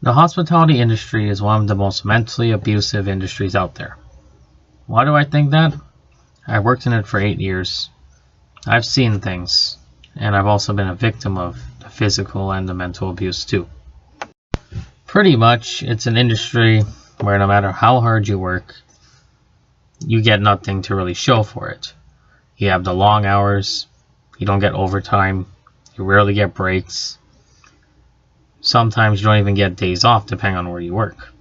The hospitality industry is one of the most mentally abusive industries out there. Why do I think that? I worked in it for 8 years. I've seen things, and I've also been a victim of the physical and the mental abuse too. Pretty much, it's an industry where no matter how hard you work, you get nothing to really show for it. You have the long hours, you don't get overtime, you rarely get breaks. Sometimes you don't even get days off depending on where you work.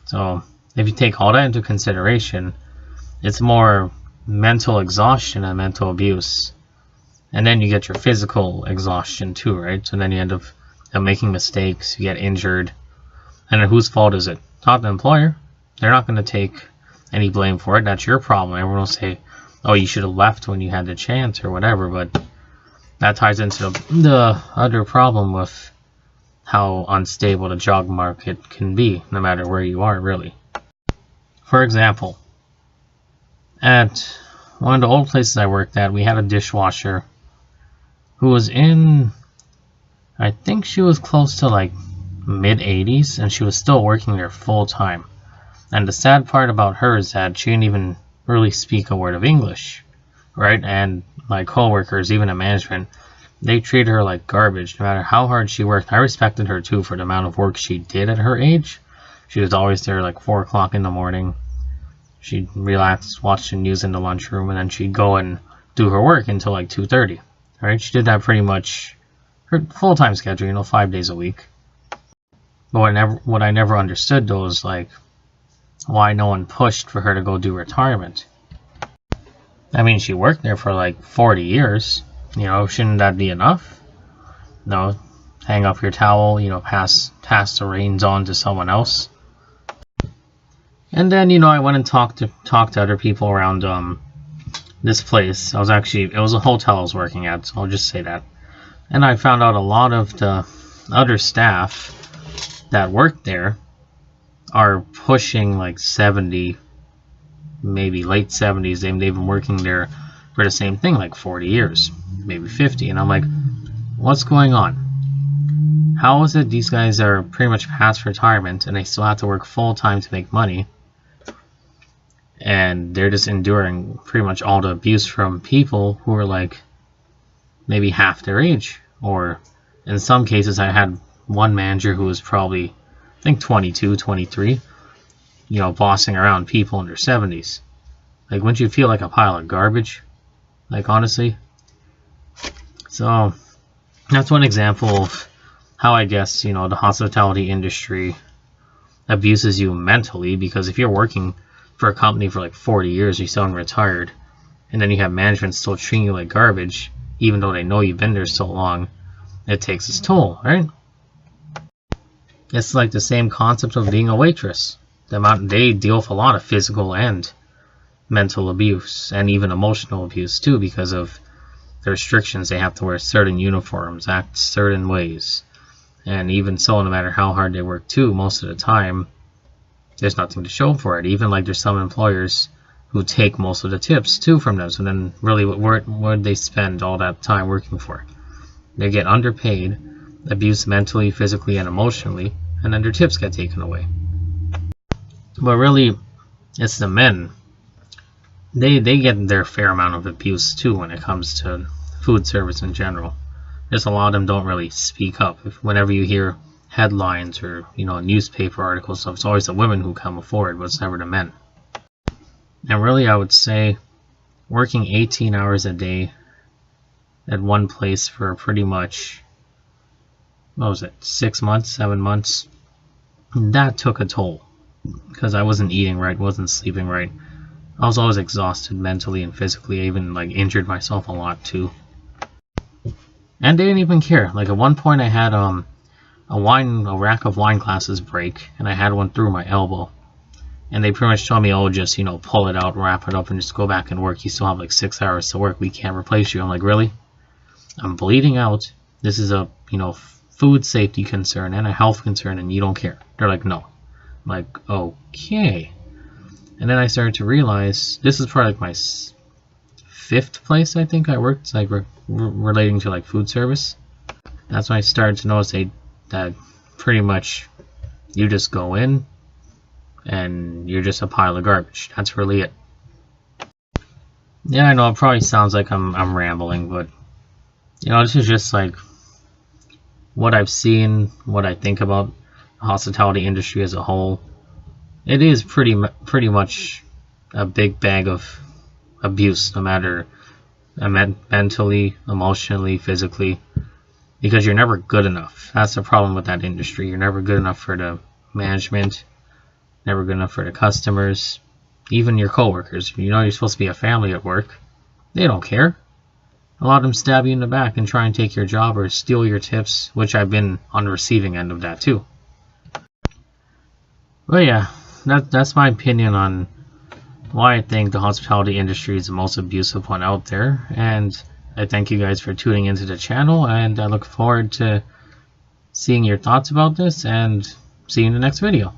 So if you take all that into consideration, it's more mental exhaustion and mental abuse. And then you get your physical exhaustion too, right? So then you end up making mistakes, you get injured. And then whose fault is it? Not the employer. They're not going to take any blame for it. That's your problem. Everyone will say, oh, you should have left when you had the chance or whatever. But that ties into the other problem with how unstable the job market can be, no matter where you are, really. For example, at one of the old places I worked at, we had a dishwasher who was in, I think she was close to like mid-80s, and she was still working there full time. And the sad part about her is that she didn't even really speak a word of English, right? And my coworkers, even in management, they treated her like garbage, no matter how hard she worked. I respected her too for the amount of work she did at her age. She was always there like 4 o'clock in the morning. She'd relax, watch the news in the lunchroom, and then she'd go and do her work until like 2:30. Right? She did that pretty much her full-time schedule, 5 days a week. But what I never understood though is like why no one pushed for her to go do retirement. I mean, she worked there for like 40 years. Shouldn't that be enough? No, hang up your towel, pass the reins on to someone else. And then, I went and talked to other people around this place. It was a hotel I was working at, so I'll just say that. And I found out a lot of the other staff that worked there are pushing like 70, maybe late 70s. They've been working there for the same thing like 40 years, maybe 50. And I'm like, what's going on? How is it these guys are pretty much past retirement and they still have to work full time to make money? And they're just enduring pretty much all the abuse from people who are like maybe half their age. Or in some cases, I had one manager who was probably, I think, 22, 23, bossing around people in their 70s. Like, wouldn't you feel like a pile of garbage? Like, honestly. So that's one example of how I guess, the hospitality industry abuses you mentally, because if you're working for a company for like 40 years, you're still retired, and then you have management still treating you like garbage, even though they know you've been there so long, it takes its toll, right? It's like the same concept of being a waitress. They deal with a lot of physical and mental abuse, and even emotional abuse too, because of the restrictions. They have to wear certain uniforms, act certain ways, and even so, no matter how hard they work too, most of the time there's nothing to show for it. Even like there's some employers who take most of the tips too from them, so then really what they spend all that time working for? They get underpaid, abused mentally, physically, and emotionally, and then their tips get taken away. But really, it's the men. They get their fair amount of abuse too when it comes to food service in general. Just a lot of them don't really speak up. Whenever you hear headlines or newspaper articles, so it's always the women who come forward, but it's never the men. And really, I would say working 18 hours a day at one place for pretty much, 6 months, 7 months, that took a toll, because I wasn't eating right, wasn't sleeping right. I was always exhausted mentally and physically. I even injured myself a lot too. And they didn't even care. Like at one point I had a rack of wine glasses break, and I had one through my elbow. And they pretty much told me, oh, just, pull it out, wrap it up, and just go back and work. You still have like 6 hours to work. We can't replace you. I'm like, really? I'm bleeding out. This is a, food safety concern and a health concern, and you don't care. They're like, no. I'm like, okay. And then I started to realize, this is probably like my 5th place I think I worked, like relating to like food service. That's when I started to notice that pretty much You just go in and you're just a pile of garbage. That's really it. Yeah, I know it probably sounds like I'm rambling, but this is just like what I've seen, what I think about the hospitality industry as a whole. It is pretty much a big bag of abuse, no matter mentally, emotionally, physically, because you're never good enough. That's the problem with that industry. You're never good enough for the management, never good enough for the customers, even your coworkers. You're supposed to be a family at work. They don't care. A lot of them stab you in the back and try and take your job or steal your tips, which I've been on the receiving end of that too. But yeah, that's my opinion on why I think the hospitality industry is the most abusive one out there. And I thank you guys for tuning into the channel, and I look forward to seeing your thoughts about this, and see you in the next video.